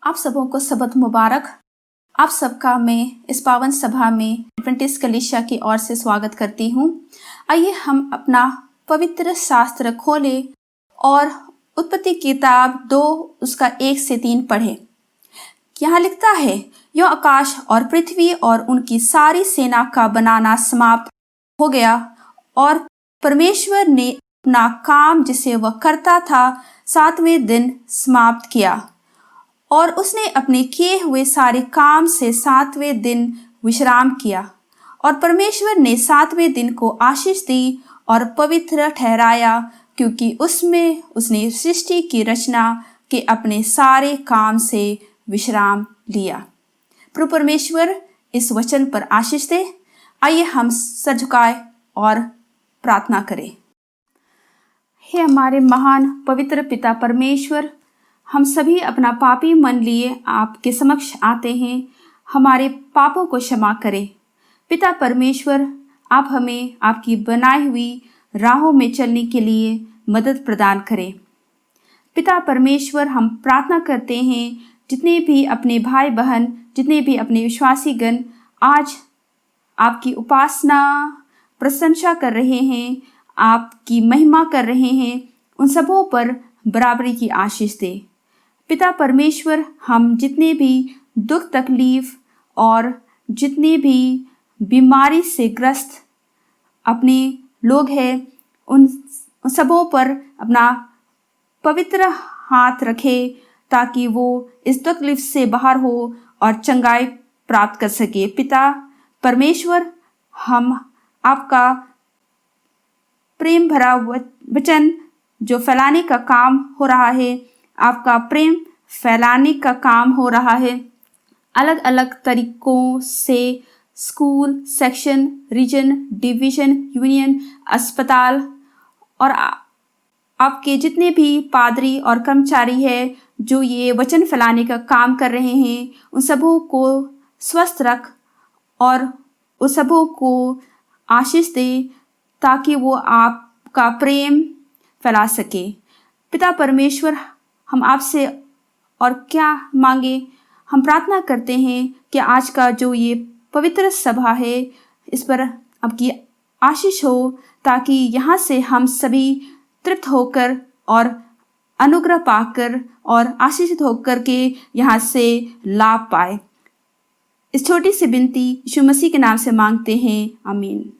आप सबों को सबत मुबारक। आप सबका मैं इस पावन सभा में एडवेंटिस्ट कलीसिया की ओर से स्वागत करती हूँ। आइए हम अपना पवित्र शास्त्र खोलें और उत्पत्ति किताब 2 उसका 1 से 3 पढ़ें। यहाँ लिखता है, यो आकाश और पृथ्वी और उनकी सारी सेना का बनाना समाप्त हो गया और परमेश्वर ने अपना काम जिसे वह करता था 7वें दिन समाप्त किया और उसने अपने किए हुए सारे काम से 7वें दिन विश्राम किया। और परमेश्वर ने 7वें दिन को आशीष दी और पवित्र ठहराया, क्योंकि उसमें उसने सृष्टि की रचना के अपने सारे काम से विश्राम लिया। प्रभु परमेश्वर इस वचन पर आशीष दे। आइए हम सर झुकाएं और प्रार्थना करें। हे हमारे महान पवित्र पिता परमेश्वर, हम सभी अपना पापी मन लिए आपके समक्ष आते हैं। हमारे पापों को क्षमा करें। पिता परमेश्वर, आप हमें आपकी बनाई हुई राहों में चलने के लिए मदद प्रदान करें। पिता परमेश्वर, हम प्रार्थना करते हैं जितने भी अपने भाई बहन, जितने भी अपने विश्वासीगण आज आपकी उपासना प्रशंसा कर रहे हैं, आपकी महिमा कर रहे हैं, उन सबों पर बराबरी की आशीष दे। पिता परमेश्वर, हम जितने भी दुख तकलीफ और जितने भी बीमारी से ग्रस्त अपने लोग हैं, उन सबों पर अपना पवित्र हाथ रखे ताकि वो इस तकलीफ से बाहर हो और चंगाई प्राप्त कर सके। पिता परमेश्वर, हम आपका प्रेम भरा वचन जो फैलाने का काम हो रहा है, आपका प्रेम फैलाने का काम हो रहा है, अलग अलग तरीकों से school, section, region, division, union, अस्पताल और आपके जितने भी पादरी और कर्मचारी हैं जो ये वचन फैलाने का काम कर रहे हैं, उन सबों को स्वस्थ रख और उन सबों को आशीष दे ताकि वो आपका प्रेम फैला सके। पिता परमेश्वर, हम आपसे और क्या मांगे, हम प्रार्थना करते हैं कि आज का जो ये पवित्र सभा है, इस पर आपकी आशीष हो ताकि यहाँ से हम सभी तृप्त होकर और अनुग्रह पाकर और आशीषित होकर के यहाँ से लाभ पाए। इस छोटी सी विनती यीशु मसीह के नाम से मांगते हैं, आमीन।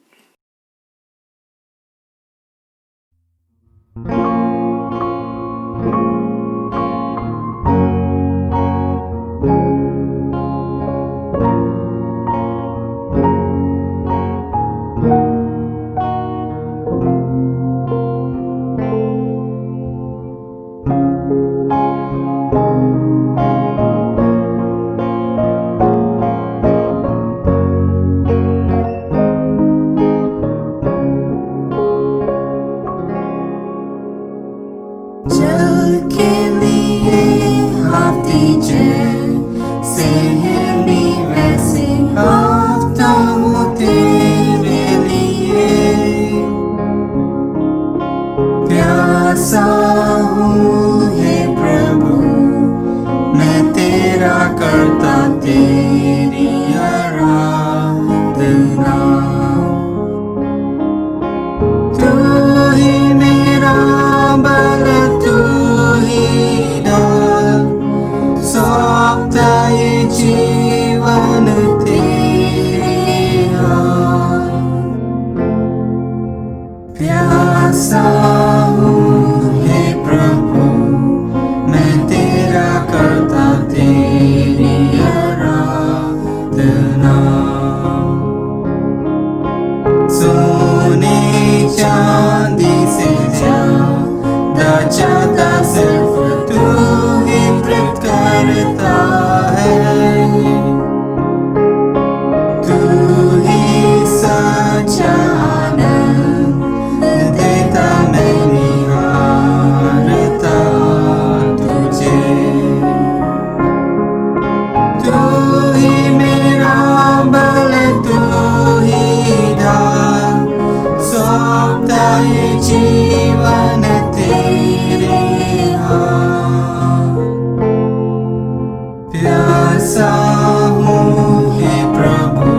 प्यासा हूँ हे प्रभु,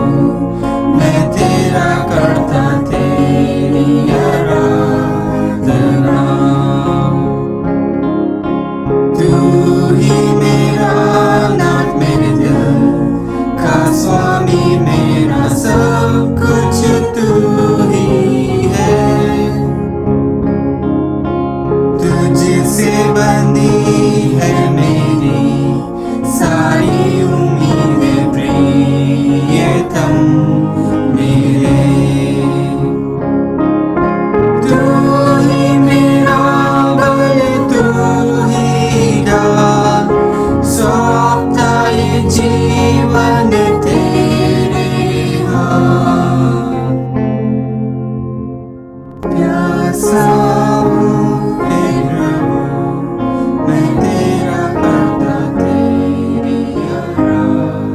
मैं तेरा करता तेरी आराधना। तू ही मेरा नाथ, मेरे दिल का स्वामी, मेरा सब कुछ तू ही है। तुझसे बंधी है मेरी सारी उम्मीदें प्रियतम मेरे। तू ही मेरा बल, तू ही डाल, सौंपता ये जीवन तेरे हाथ। प्यासा हूँ हे प्रभु, मैं तेरा करता तेरी आराधना।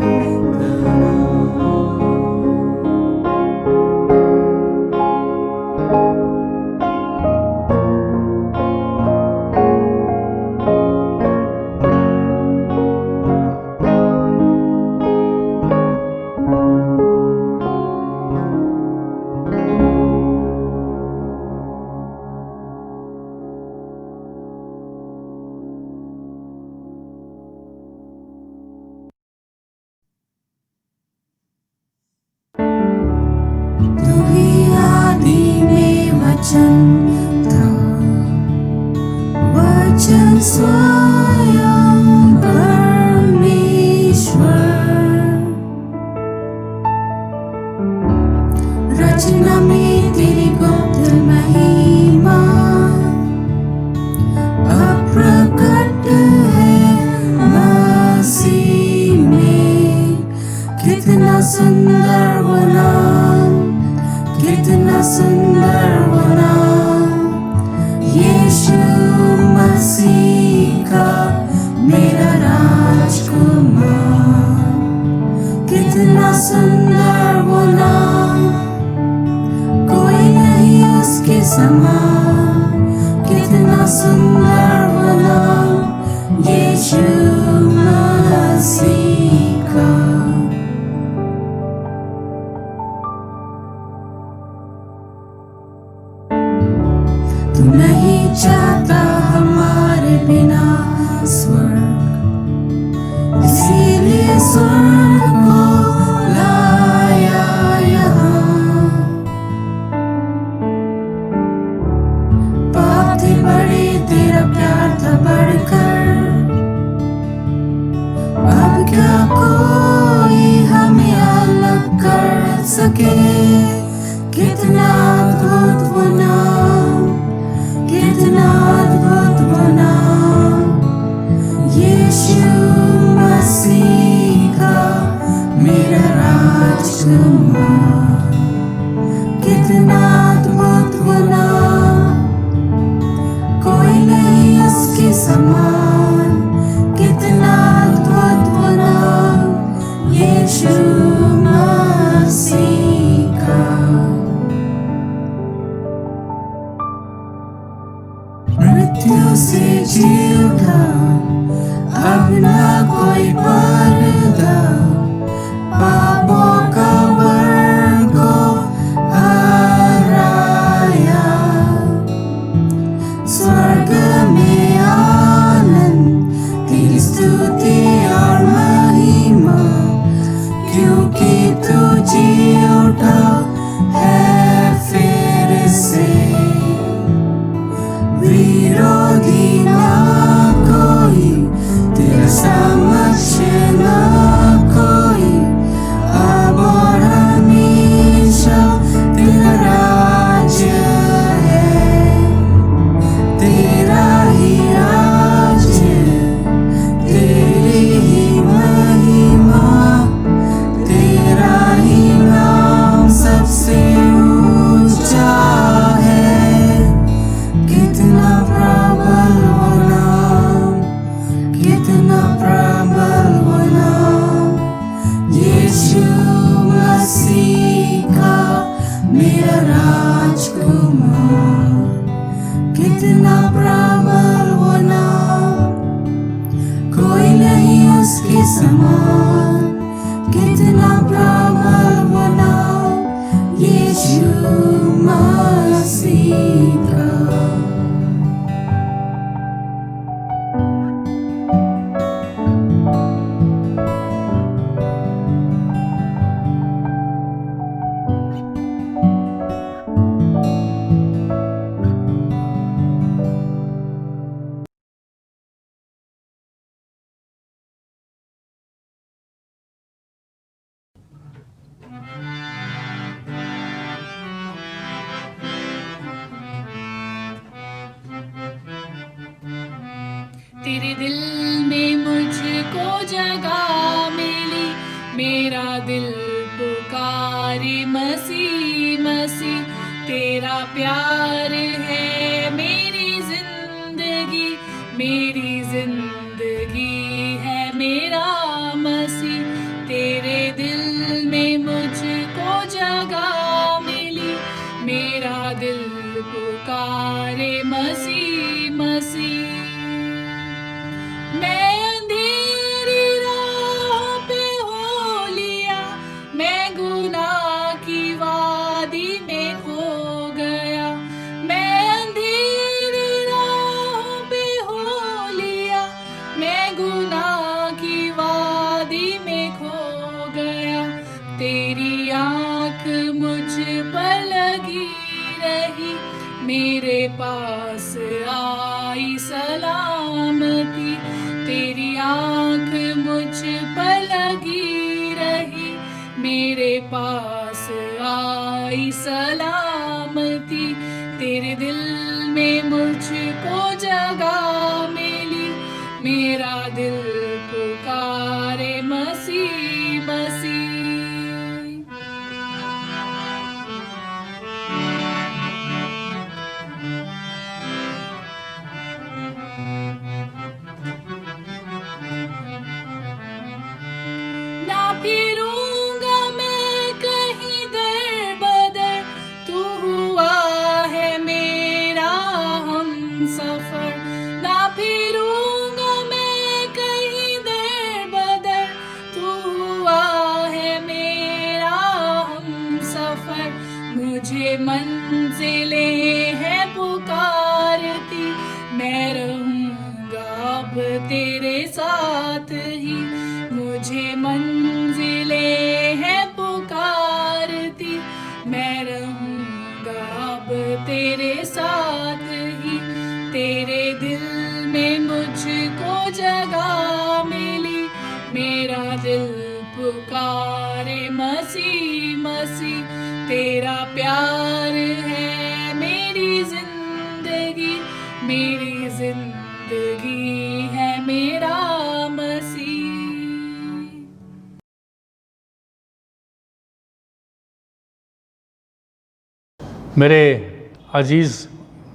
तू ही आदि में वचन था, वचन स्वयं परमेश्वर। रचना में तेरी गुप्त महिमा अप्रकट है मसीह में। कितना सुंदर वो नाम, कितना सुंदर वो नाम, यीशु मसीह का मेरा राजकुमार। कितना सुंदर वो नाम, कोई नहीं उसके समान। कितना सुंदर वो नाम, यीशु मसीह का। तू नहीं चाहता हमारे बिना स्वर्ग, इसीलिए स्वर्ग को लाया यहाँ। पाप थे बड़े, तेरा प्यार था बढ़कर। अब क्या कोई हमें अलग कर सके। कितना अद्भुत वो नाम, कितना अद्भुत वो नाम, यीशु मसीह का मेरा राजकुमार। कितना अद्भुत वो नाम, कोई नहीं उसके समान। कितना अद्भुत वो नाम, यीशु मसीह का। मृत्यु से जी उठा, अब ना कोई पर्दा। पापों का बर्न को हराया। स्वर्ग में आनंद, तेरी स्तुति और महिमा, क्योंकि तू जी उठा है फिर से। विरोधी ना कोई, तेरा समक्ष ना कोई, अब और हमेशा तेरा राज्य है। तेरा ही राज्य, तेरी ही महिमा, तेरा ही नाम सबसे ऊंचा है। कितना प्रबल वो नाम, कितना प्रबल वो नाम, यीशु मसीह का मेरा राजकुमार। कितना प्रबल वो नाम, कोई नहीं उसके समान। तेरे दिल में मुझको जगह मिली, मेरा दिल पुकारे मसीह मसीह। तेरा प्यार है मेरी जिंदगी, मेरी जिंदगी है मेरा मसीह। तेरे दिल में मुझको जगह मिली, मेरा दिल पुकारे मसीह मसीह। मैं अंधेरी राह पे हो लिया, मैं गुनाह की वादी में खो गया। मैं अंधेरी राह पे हो लिया, मैं गुनाह की वादी में खो गया। तेरी आँख मुझ पर लगी रही, मेरे पास आई सलामती। तेरी आँख मुझ पर लगी रही, मेरे पास आई सलामती। तेरे दिल में मुझको जगह मिली, मेरा दिल पुकारे मसीह मसीह। ना फिरूंगा मैं कहीं दर बदर, तू हुआ है मेरा हम सफर। ना फिरूंगा मैं कहीं दर बदर, तू हुआ है मेरा हम सफर। मुझे मंजिलें है पुकारती, मैं रहूंगा अब तेरे साथ ही। मुझे मंजिलें है पुकारती, मैं रहूंगा अब तेरे साथ ही। तेरे दिल में मुझको जगह मिली, मेरा दिल पुकारे मसीह मसीह। तेरा प्यार है मेरी जिंदगी, मेरी जिंदगी है मेरा मसीह। मेरे अजीज़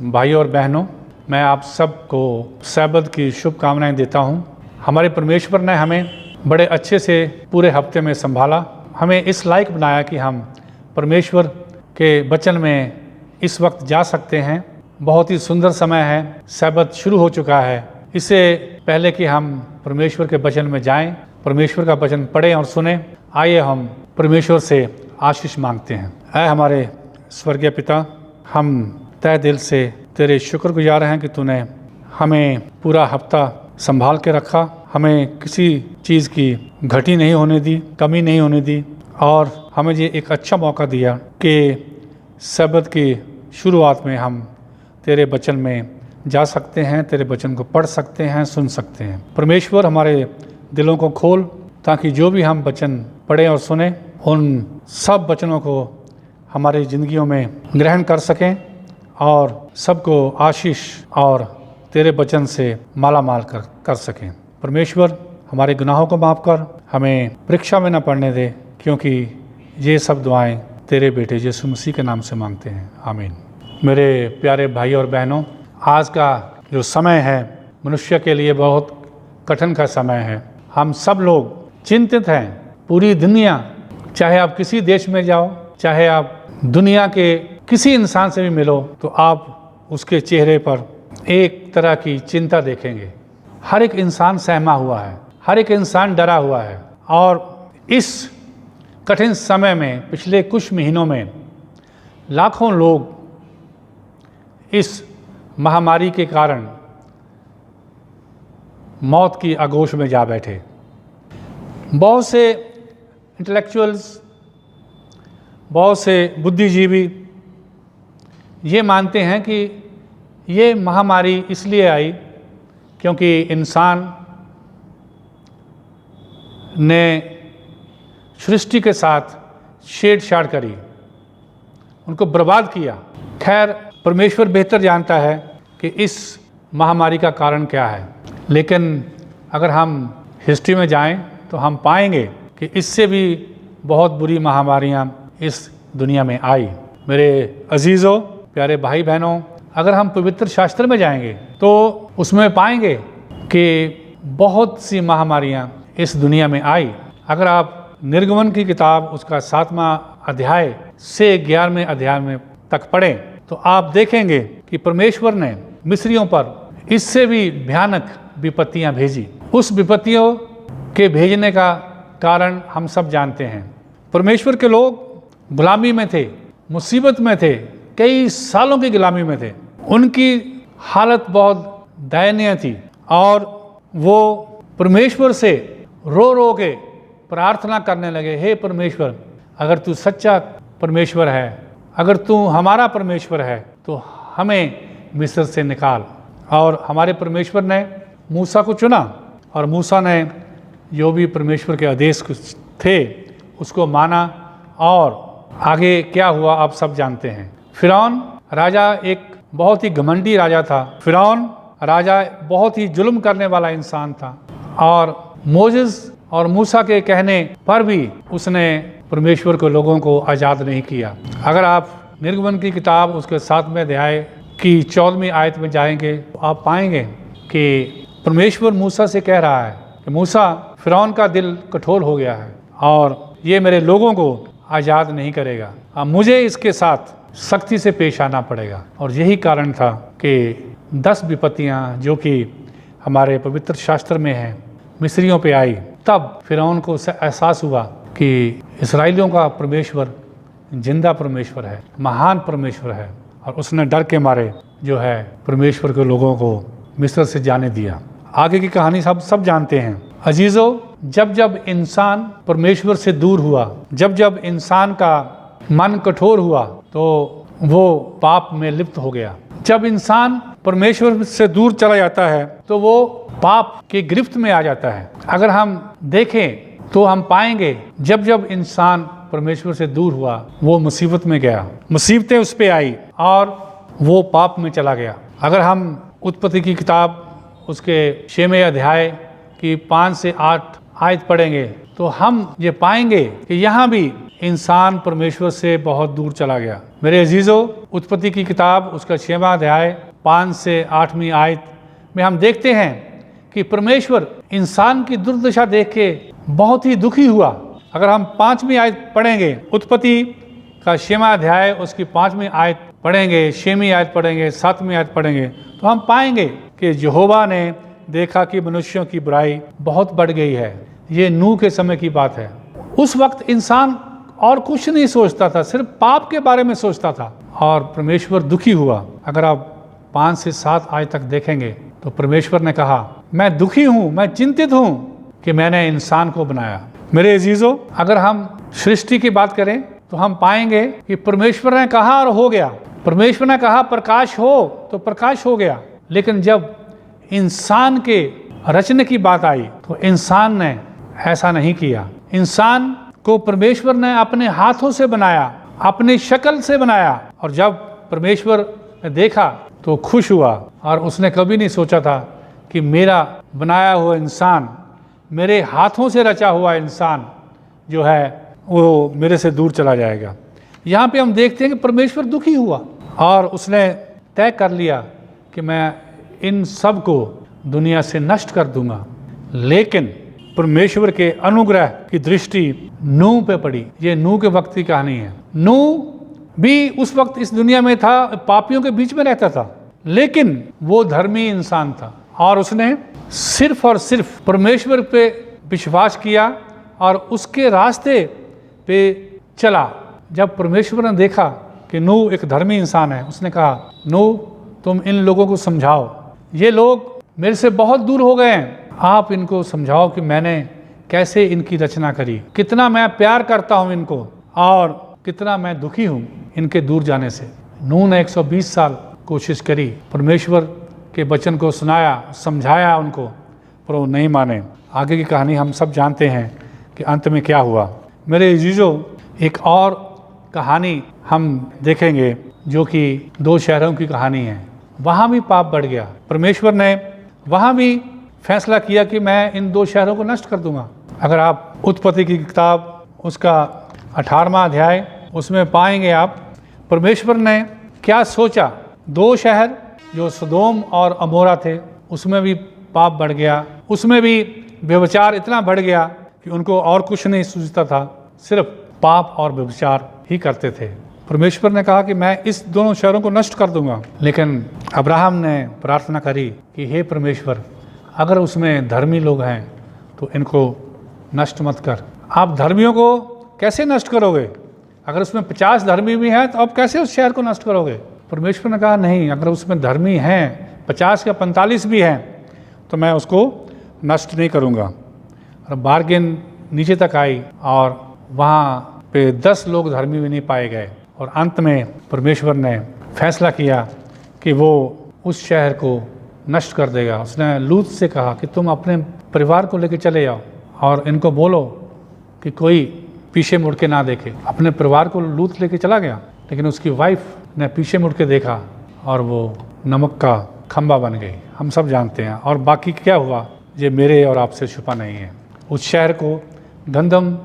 भाई और बहनों, मैं आप सबको सैबत की शुभकामनाएं देता हूं। हमारे परमेश्वर ने हमें बड़े अच्छे से पूरे हफ्ते में संभाला, हमें इस लायक बनाया कि हम परमेश्वर के वचन में इस वक्त जा सकते हैं। बहुत ही सुंदर समय है, सैबत शुरू हो चुका है। इससे पहले कि हम परमेश्वर के वचन में जाएं, परमेश्वर का वचन पढ़ें और सुनें, आइए हम परमेश्वर से आशीष मांगते हैं। ऐ हमारे स्वर्गीय पिता, हम तहे दिल से तेरे शुक्रगुजार हैं कि तूने हमें पूरा हफ्ता संभाल के रखा, हमें किसी चीज़ की घटी नहीं होने दी, कमी नहीं होने दी, और हमें ये एक अच्छा मौका दिया कि सब्त की शुरुआत में हम तेरे वचन में जा सकते हैं, तेरे वचन को पढ़ सकते हैं, सुन सकते हैं। परमेश्वर, हमारे दिलों को खोल ताकि जो भी हम वचन पढ़ें और सुने, उन सब वचनों को हमारी ज़िंदगियों में ग्रहण कर सकें और सबको आशीष और तेरे वचन से माला माल कर सकें। परमेश्वर, हमारे गुनाहों को माफ़ कर, हमें परीक्षा में न पड़ने दे, क्योंकि ये सब दुआएं तेरे बेटे यीशु मसीह के नाम से मांगते हैं, आमीन। मेरे प्यारे भाई और बहनों, आज का जो समय है मनुष्य के लिए बहुत कठिन का समय है। हम सब लोग चिंतित हैं, पूरी दुनिया, चाहे आप किसी देश में जाओ, चाहे आप दुनिया के किसी इंसान से भी मिलो, तो आप उसके चेहरे पर एक तरह की चिंता देखेंगे। हर एक इंसान सहमा हुआ है, हर एक इंसान डरा हुआ है। और इस कठिन समय में पिछले कुछ महीनों में लाखों लोग इस महामारी के कारण मौत की आगोश में जा बैठे। बहुत से इंटेलेक्चुअल्स, बहुत से बुद्धिजीवी ये मानते हैं कि ये महामारी इसलिए आई क्योंकि इंसान ने सृष्टि के साथ छेड़छाड़ करी, उनको बर्बाद किया। खैर, परमेश्वर बेहतर जानता है कि इस महामारी का कारण क्या है। लेकिन अगर हम हिस्ट्री में जाएं तो हम पाएंगे कि इससे भी बहुत बुरी महामारियां इस दुनिया में आई। मेरे अजीज़ों, प्यारे भाई बहनों, अगर हम पवित्र शास्त्र में जाएंगे तो उसमें पाएंगे कि बहुत सी महामारियां इस दुनिया में आई। अगर आप निर्गमन की किताब उसका 7वां अध्याय से 11वें अध्याय में तक पढ़ें तो आप देखेंगे कि परमेश्वर ने मिस्रियों पर इससे भी भयानक विपत्तियां भेजी। उस विपत्तियों के भेजने का कारण हम सब जानते हैं। परमेश्वर के लोग गुलामी में थे, मुसीबत में थे, कई सालों की गुलामी में थे। उनकी हालत बहुत दयनीय थी और वो परमेश्वर से रो रो के प्रार्थना करने लगे, हे परमेश्वर, अगर तू सच्चा परमेश्वर है, अगर तू हमारा परमेश्वर है तो हमें मिस्र से निकाल। और हमारे परमेश्वर ने मूसा को चुना और मूसा ने जो भी परमेश्वर के आदेश थे उसको माना और आगे क्या हुआ आप सब जानते हैं। फिरौन राजा एक बहुत ही घमंडी राजा था। फिरौन राजा बहुत ही जुल्म करने वाला इंसान था और मोसेस और मूसा के कहने पर भी उसने परमेश्वर के लोगों को आज़ाद नहीं किया। अगर आप निर्गमन की किताब उसके 7वें अध्याय की 14वीं आयत में जाएंगे तो आप पाएंगे कि परमेश्वर मूसा से कह रहा है कि मूसा, फिरौन का दिल कठोर हो गया है और ये मेरे लोगों को आज़ाद नहीं करेगा, अब मुझे इसके साथ सख्ती से पेश आना पड़ेगा। और यही कारण था कि 10 विपत्तियाँ जो कि हमारे पवित्र शास्त्र में हैं मिस्रियों पे आई। तब फिरौन को एहसास हुआ कि इस्राएलियों का परमेश्वर जिंदा परमेश्वर है, महान परमेश्वर है, और उसने डर के मारे जो है परमेश्वर के लोगों को मिस्र से जाने दिया। आगे की कहानी सब जानते हैं। अजीजों, जब जब इंसान परमेश्वर से दूर हुआ, जब जब इंसान का मन कठोर हुआ तो वो पाप में लिप्त हो गया। जब इंसान परमेश्वर से दूर चला जाता है तो वो पाप के गिरफ्त में आ जाता है। अगर हम देखें तो हम पाएंगे जब जब इंसान परमेश्वर से दूर हुआ वो मुसीबत में गया, मुसीबतें उस पे आई और वो पाप में चला गया। अगर हम उत्पत्ति की किताब उसके 6वें अध्याय की 5 से 8 आयत पढ़ेंगे तो हम ये पाएंगे कि यहाँ भी इंसान परमेश्वर से बहुत दूर चला गया। मेरे अजीजों, उत्पत्ति की किताब उसका 6वां अध्याय 5 से 8वीं आयत में हम देखते हैं कि परमेश्वर इंसान की दुर्दशा देख के बहुत ही दुखी हुआ। अगर हम 5वीं आयत पढ़ेंगे, उत्पत्ति का 6वां अध्याय उसकी 5वीं आयत पढ़ेंगे, 6वीं आयत पढ़ेंगे, 7वीं आयत पढ़ेंगे तो हम पाएंगे कि यहोवा ने देखा कि मनुष्यों की बुराई बहुत बढ़ गई है। ये नूह के समय की बात है। उस वक्त इंसान और कुछ नहीं सोचता था, सिर्फ पाप के बारे में सोचता था और परमेश्वर दुखी हुआ। अगर आप 5 से 7 आयत तक देखेंगे तो परमेश्वर ने कहा, मैं दुखी हूँ, मैं चिंतित हूँ कि मैंने इंसान को बनाया। मेरे अजीजों, अगर हम सृष्टि की बात करें तो हम पाएंगे कि परमेश्वर ने कहा और हो गया। परमेश्वर ने कहा प्रकाश हो तो प्रकाश हो गया। लेकिन जब इंसान के रचने की बात आई तो इंसान ने ऐसा नहीं किया। इंसान को परमेश्वर ने अपने हाथों से बनाया, अपनी शक्ल से बनाया, और जब परमेश्वर ने देखा तो खुश हुआ और उसने कभी नहीं सोचा था कि मेरा बनाया हुआ इंसान, मेरे हाथों से रचा हुआ इंसान जो है वो मेरे से दूर चला जाएगा। यहाँ पे हम देखते हैं कि परमेश्वर दुखी हुआ और उसने तय कर लिया कि मैं इन सब को दुनिया से नष्ट कर दूंगा। लेकिन परमेश्वर के अनुग्रह की दृष्टि नूह पे पड़ी। ये नूह के वक्त की कहानी है। नूह भी उस वक्त इस दुनिया में था, पापियों के बीच में रहता था, लेकिन वो धर्मी इंसान था और उसने सिर्फ और सिर्फ परमेश्वर पे विश्वास किया और उसके रास्ते पे चला। जब परमेश्वर ने देखा कि नूह एक धर्मी इंसान है, उसने कहा, नूह तुम इन लोगों को समझाओ, ये लोग मेरे से बहुत दूर हो गए हैं, आप इनको समझाओ कि मैंने कैसे इनकी रचना करी, कितना मैं प्यार करता हूँ इनको और कितना मैं दुखी हूँ इनके दूर जाने से। नूह ने 120 साल कोशिश करी, परमेश्वर के वचन को सुनाया, समझाया उनको, पर वो नहीं माने। आगे की कहानी हम सब जानते हैं कि अंत में क्या हुआ। मेरे अजीजों, एक और कहानी हम देखेंगे जो कि 2 शहरों की कहानी है। वहाँ भी पाप बढ़ गया। परमेश्वर ने वहाँ भी फैसला किया कि मैं इन 2 शहरों को नष्ट कर दूंगा। अगर आप उत्पत्ति की किताब उसका 18वां अध्याय उसमें पाएंगे आप, परमेश्वर ने क्या सोचा। 2 शहर जो सदोम और अमोरा थे, उसमें भी पाप बढ़ गया, उसमें भी व्यभिचार इतना बढ़ गया कि उनको और कुछ नहीं सूझता था, सिर्फ पाप और व्यभिचार ही करते थे। परमेश्वर ने कहा कि मैं इस दोनों शहरों को नष्ट कर दूंगा। लेकिन अब्राहम ने प्रार्थना करी कि हे परमेश्वर, अगर उसमें धर्मी लोग हैं तो इनको नष्ट मत कर। आप धर्मियों को कैसे नष्ट करोगे? अगर उसमें 50 धर्मी भी हैं तो आप कैसे उस शहर को नष्ट करोगे? परमेश्वर ने कहा नहीं, अगर उसमें धर्मी हैं 50 या 45 भी हैं तो मैं उसको नष्ट नहीं करूँगा। और बार्गेन नीचे तक आई और वहाँ पे 10 लोग धर्मी भी नहीं पाए गए। और अंत में परमेश्वर ने फैसला किया कि वो उस शहर को नष्ट कर देगा। उसने लूत से कहा कि तुम अपने परिवार को लेकर चले जाओ और इनको बोलो कि कोई पीछे मुड़ के ना देखे। अपने परिवार को लूत लेके चला गया, लेकिन उसकी वाइफ ने पीछे मुड़ के देखा और वो नमक का खंबा बन गई। हम सब जानते हैं। और बाकी क्या हुआ ये मेरे और आपसे छुपा नहीं है। उस शहर को गंधम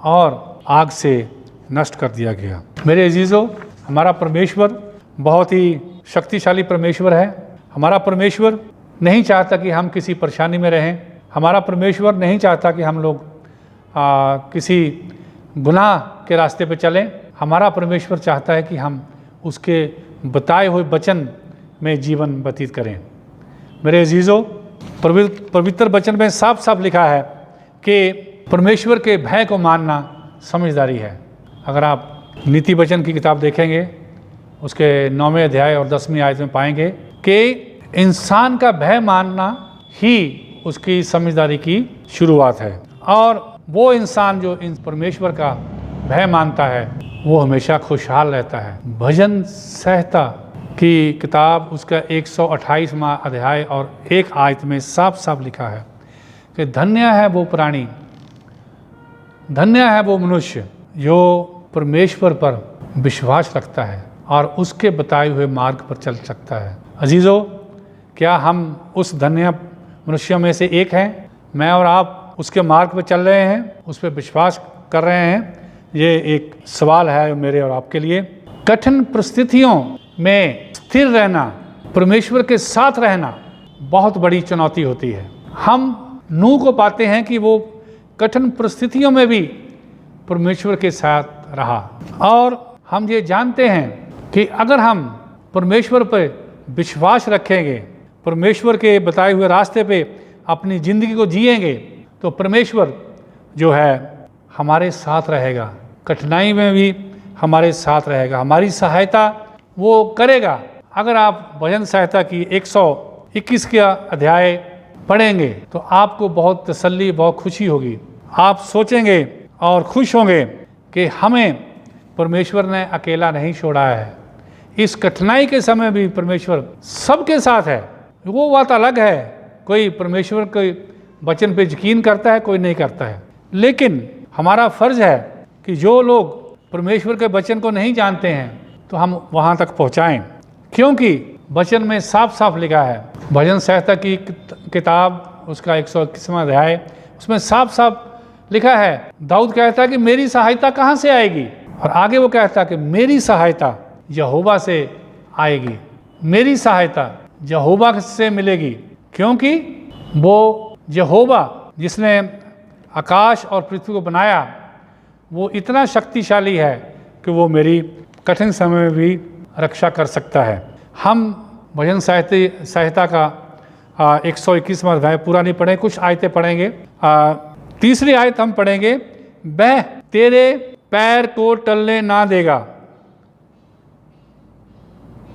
और आग से नष्ट कर दिया गया। मेरे अजीज़ों, हमारा परमेश्वर बहुत ही शक्तिशाली परमेश्वर है। हमारा परमेश्वर नहीं चाहता कि हम किसी परेशानी में रहें। हमारा परमेश्वर नहीं चाहता कि हम लोग किसी गुनाह के रास्ते पे चलें। हमारा परमेश्वर चाहता है कि हम उसके बताए हुए वचन में जीवन व्यतीत करें। मेरे अजीज़ों, पवित्र वचन में साफ साफ लिखा है कि परमेश्वर के भय को मानना समझदारी है। अगर आप नीति वचन की किताब देखेंगे, उसके 9वें अध्याय और 10वीं आयत में पाएंगे कि इंसान का भय मानना ही उसकी समझदारी की शुरुआत है। और वो इंसान जो इन परमेश्वर का भय मानता है वो हमेशा खुशहाल रहता है। भजन संहिता की किताब उसका 128वां अध्याय और 1 आयत में साफ साफ लिखा है कि धन्य है वो प्राणी, धन्य है वो मनुष्य जो परमेश्वर पर विश्वास रखता है और उसके बताए हुए मार्ग पर चल सकता है। अजीज़ों, क्या हम उस धन्य मनुष्यों में से एक हैं? मैं और आप उसके मार्ग पर चल रहे हैं, उस पर विश्वास कर रहे हैं? ये एक सवाल है मेरे और आपके लिए। कठिन परिस्थितियों में स्थिर रहना, परमेश्वर के साथ रहना बहुत बड़ी चुनौती होती है। हम नूह को पाते हैं कि वो कठिन परिस्थितियों में भी परमेश्वर के साथ रहा। और हम ये जानते हैं कि अगर हम परमेश्वर पर विश्वास रखेंगे, परमेश्वर के बताए हुए रास्ते पे अपनी ज़िंदगी को जिएंगे, तो परमेश्वर जो है हमारे साथ रहेगा। कठिनाई में भी हमारे साथ रहेगा, हमारी सहायता वो करेगा। अगर आप भजन संहिता की 121 का अध्याय पढ़ेंगे तो आपको बहुत तसल्ली, बहुत खुशी होगी। आप सोचेंगे और खुश होंगे कि हमें परमेश्वर ने अकेला नहीं छोड़ा है। इस कठिनाई के समय भी परमेश्वर सबके साथ है। वो बात अलग है, कोई परमेश्वर के वचन पे यकीन करता है, कोई नहीं करता है। लेकिन हमारा फर्ज है कि जो लोग परमेश्वर के वचन को नहीं जानते हैं तो हम वहाँ तक पहुँचाएं, क्योंकि वचन में साफ साफ लिखा है। भजन संहिता की किताब उसका 121वां अध्याय, उसमें साफ साफ लिखा है, दाऊद कहता है कि मेरी सहायता कहाँ से आएगी? और आगे वो कहता है कि मेरी सहायता यहोवा से आएगी, मेरी सहायता यहोवा से मिलेगी, क्योंकि वो यहोवा जिसने आकाश और पृथ्वी को बनाया वो इतना शक्तिशाली है कि वो मेरी कठिन समय में भी रक्षा कर सकता है। हम भजन संहिता का 121वां अध्याय पूरा नहीं पढ़े, कुछ आयतें पढ़ेंगे। 3री आयत हम पढ़ेंगे, वह तेरे पैर को टलने ना देगा,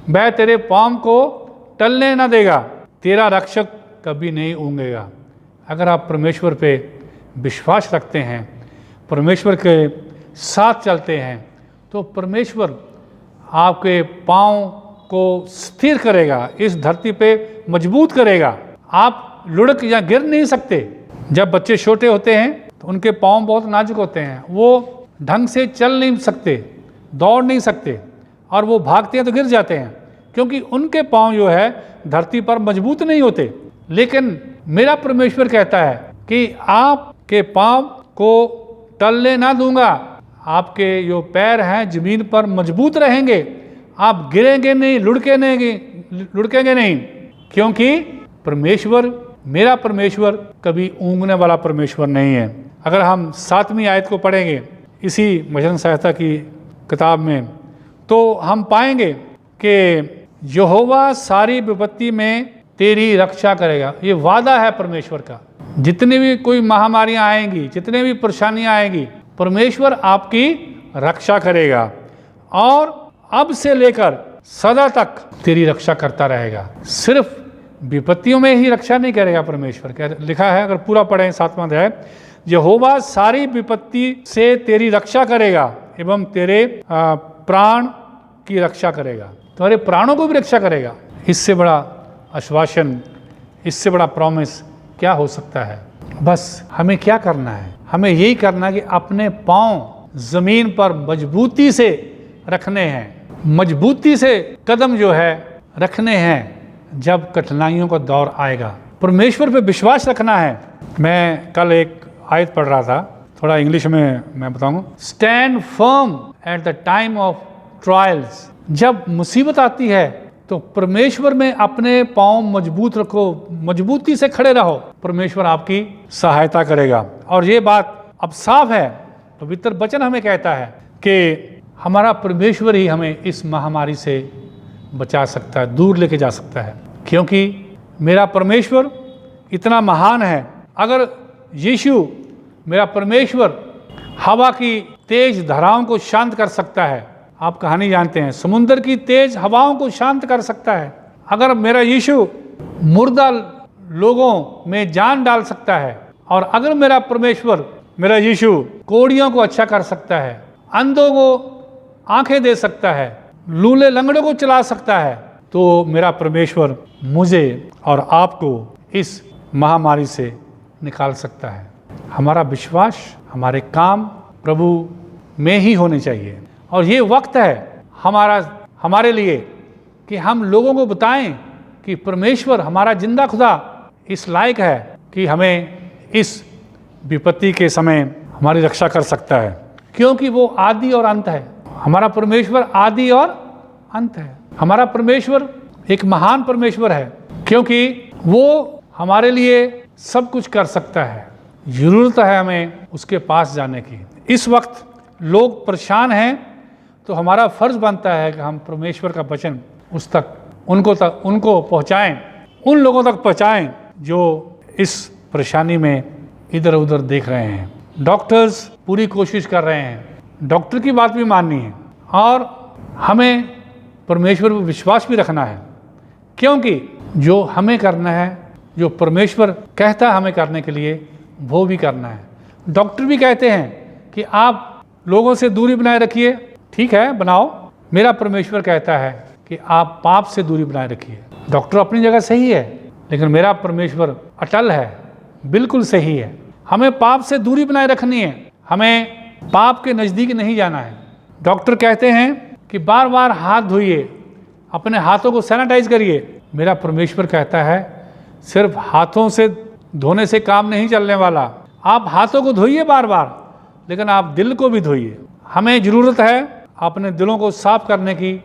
वह तेरे पाँव को टलने ना देगा, तेरा रक्षक कभी नहीं ऊँगेगा। अगर आप परमेश्वर पे विश्वास रखते हैं, परमेश्वर के साथ चलते हैं, तो परमेश्वर आपके पाँव को स्थिर करेगा, इस धरती पे मजबूत करेगा। आप लुढ़क या गिर नहीं सकते। जब बच्चे छोटे होते हैं तो उनके पाँव बहुत नाजुक होते हैं, वो ढंग से चल नहीं सकते, दौड़ नहीं सकते, और वो भागते हैं तो गिर जाते हैं, क्योंकि उनके पाँव जो है धरती पर मजबूत नहीं होते। लेकिन मेरा परमेश्वर कहता है कि आपके पाँव को टलने ना दूंगा, आपके जो पैर हैं जमीन पर मजबूत रहेंगे, आप गिरेंगे नहीं, लुढ़केंगे नहीं, क्योंकि परमेश्वर, मेरा परमेश्वर कभी ऊँगने वाला परमेश्वर नहीं है। अगर हम 7वीं आयत को पढ़ेंगे इसी वचन संहिता की किताब में, तो हम पाएंगे कि यहोवा सारी विपत्ति में तेरी रक्षा करेगा। ये वादा है परमेश्वर का। जितनी भी कोई महामारियां आएंगी, जितने भी परेशानियां आएंगी, परमेश्वर आपकी रक्षा करेगा और अब से लेकर सदा तक तेरी रक्षा करता रहेगा। सिर्फ विपत्तियों में ही रक्षा नहीं करेगा परमेश्वर, लिखा है, अगर पूरा पढ़ें 7वां अध्याय, यहोवा सारी विपत्ति से तेरी रक्षा करेगा एवं तेरे प्राण की रक्षा करेगा, तुम्हारे प्राणों को भी रक्षा करेगा। इससे बड़ा आश्वासन, इससे बड़ा प्रॉमिस क्या हो सकता है। बस हमें क्या करना है, हमें यही करना है कि अपने पांव जमीन पर मजबूती से रखने हैं, मजबूती से कदम जो है रखने हैं जब कठिनाइयों का दौर आएगा। परमेश्वर पे विश्वास रखना है। मैं कल एक आयत पढ़ रहा था, थोड़ा इंग्लिश में मैं बताऊंगा। Stand firm at the time of trials. जब मुसीबत आती है तो परमेश्वर में अपने पांव मजबूत रखो, मजबूती से खड़े रहो, परमेश्वर आपकी सहायता करेगा। और ये बात अब साफ है, पवित्र वचन हमें कहता है कि हमारा परमेश्वर ही हमें इस महामारी से बचा सकता है, दूर लेके जा सकता है, क्योंकि मेरा परमेश्वर इतना महान है। अगर यीशु मेरा परमेश्वर हवा की तेज धाराओं को शांत कर सकता है, आप कहानी जानते हैं, समुद्र की तेज हवाओं को शांत कर सकता है। अगर मेरा यीशु मुर्दा लोगों में जान डाल सकता है, और अगर मेरा परमेश्वर, मेरा यीशु कोढ़ियों को अच्छा कर सकता है, अंधों को आंखें दे सकता है, लूले लंगड़ों को चला सकता है, तो मेरा परमेश्वर मुझे और आपको इस महामारी से निकाल सकता है। हमारा विश्वास, हमारे काम प्रभु में ही होने चाहिए। और ये वक्त है हमारे लिए कि हम लोगों को बताएं कि परमेश्वर, हमारा जिंदा खुदा इस लायक है कि हमें इस विपत्ति के समय हमारी रक्षा कर सकता है, क्योंकि वो आदि और अंत है। हमारा परमेश्वर आदि और अंत है। हमारा परमेश्वर एक महान परमेश्वर है, क्योंकि वो हमारे लिए सब कुछ कर सकता है। जरूरत है हमें उसके पास जाने की। इस वक्त लोग परेशान हैं, तो हमारा फर्ज बनता है कि हम परमेश्वर का वचन उनको पहुंचाएं, उन लोगों तक पहुंचाएं जो इस परेशानी में इधर उधर देख रहे हैं। डॉक्टर्स पूरी कोशिश कर रहे हैं, डॉक्टर की बात भी माननी है, और हमें परमेश्वर पर विश्वास भी रखना है, क्योंकि जो हमें करना है, जो परमेश्वर कहता है हमें करने के लिए, वो भी करना है। डॉक्टर भी कहते हैं कि आप लोगों से दूरी बनाए रखिए, ठीक है बनाओ। मेरा परमेश्वर कहता है कि आप पाप से दूरी बनाए रखिए। डॉक्टर अपनी जगह सही है, लेकिन मेरा परमेश्वर अटल है, बिल्कुल सही है। हमें पाप से दूरी बनाए रखनी है, हमें पाप के नज़दीक नहीं जाना है। डॉक्टर कहते हैं कि बार बार हाथ धोइए, अपने हाथों को सैनिटाइज करिए। मेरा परमेश्वर कहता है सिर्फ हाथों से धोने से काम नहीं चलने वाला, आप हाथों को धोइए बार बार, लेकिन आप दिल को भी धोइए। हमें ज़रूरत है अपने दिलों को साफ करने की,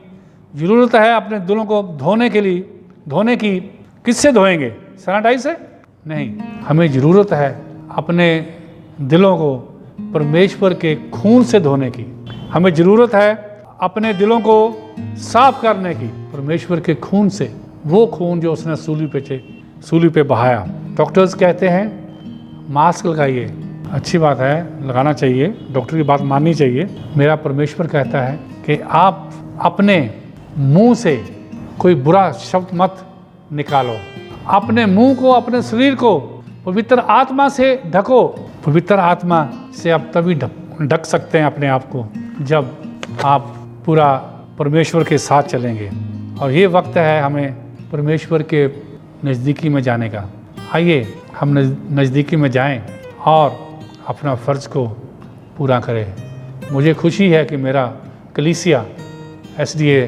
ज़रूरत है अपने दिलों को धोने की। किससे धोएंगे? सैनिटाइज से नहीं। हमें ज़रूरत है अपने दिलों को परमेश्वर के खून से धोने की। हमें ज़रूरत है अपने दिलों को साफ करने की परमेश्वर के खून से, वो खून जो उसने सूली पे बहाया। डॉक्टर्स कहते हैं मास्क लगाइए, अच्छी बात है, लगाना चाहिए, डॉक्टर की बात माननी चाहिए। मेरा परमेश्वर कहता है कि आप अपने मुंह से कोई बुरा शब्द मत निकालो, अपने मुंह को, अपने शरीर को पवित्र आत्मा से ढको। पवित्र आत्मा से आप तभी ढक सकते हैं अपने आप को जब आप पूरा परमेश्वर के साथ चलेंगे। और ये वक्त है हमें परमेश्वर के नज़दीकी में जाने का। आइए हम नज़दीकी में जाएं और अपना फ़र्ज को पूरा करें। मुझे खुशी है कि मेरा कलीसिया, SDA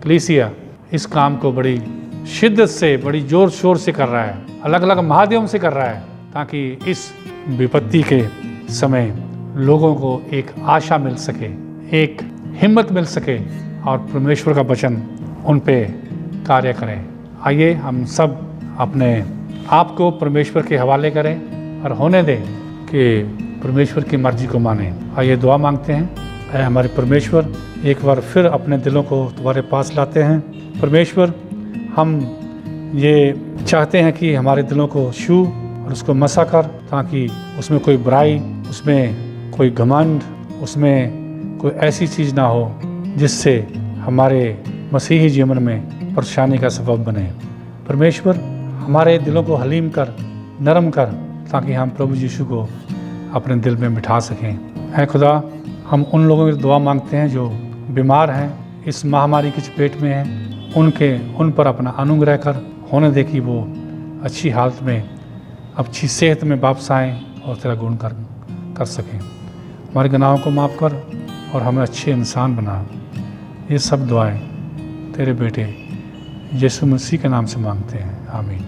कलीसिया इस काम को बड़ी शिद्दत से, बड़ी जोर शोर से कर रहा है, अलग अलग माध्यम से कर रहा है, ताकि इस विपत्ति के समय लोगों को एक आशा मिल सके, एक हिम्मत मिल सके और परमेश्वर का वचन उन पे कार्य करें। आइए हम सब अपने आप को परमेश्वर के हवाले करें और होने दें कि परमेश्वर की मर्जी को माने। आइए दुआ मांगते हैं। ऐ हमारे परमेश्वर, एक बार फिर अपने दिलों को तुम्हारे पास लाते हैं। परमेश्वर, हम ये चाहते हैं कि हमारे दिलों को छू और उसको मसा कर, ताकि उसमें कोई बुराई, उसमें कोई घमंड, उसमें कोई ऐसी चीज़ ना हो जिससे हमारे मसीही जीवन में परेशानी का सबब बने। परमेश्वर, हमारे दिलों को हलीम कर, नरम कर, ताकि हम प्रभु यीशु को अपने दिल में बिठा सकें। है खुदा, हम उन लोगों की दुआ मांगते हैं जो बीमार हैं, इस महामारी की चपेट में हैं, उन पर अपना अनुग्रह कर, होने दे कि वो अच्छी हालत में, अच्छी सेहत में वापस आएँ और तेरा गुण कर सकें। हमारे गुनाहों को माफ़ कर और हमें अच्छे इंसान बना। ये सब दुआएं तेरे बेटे यीशु मसीह के नाम से मांगते हैं, आमीन।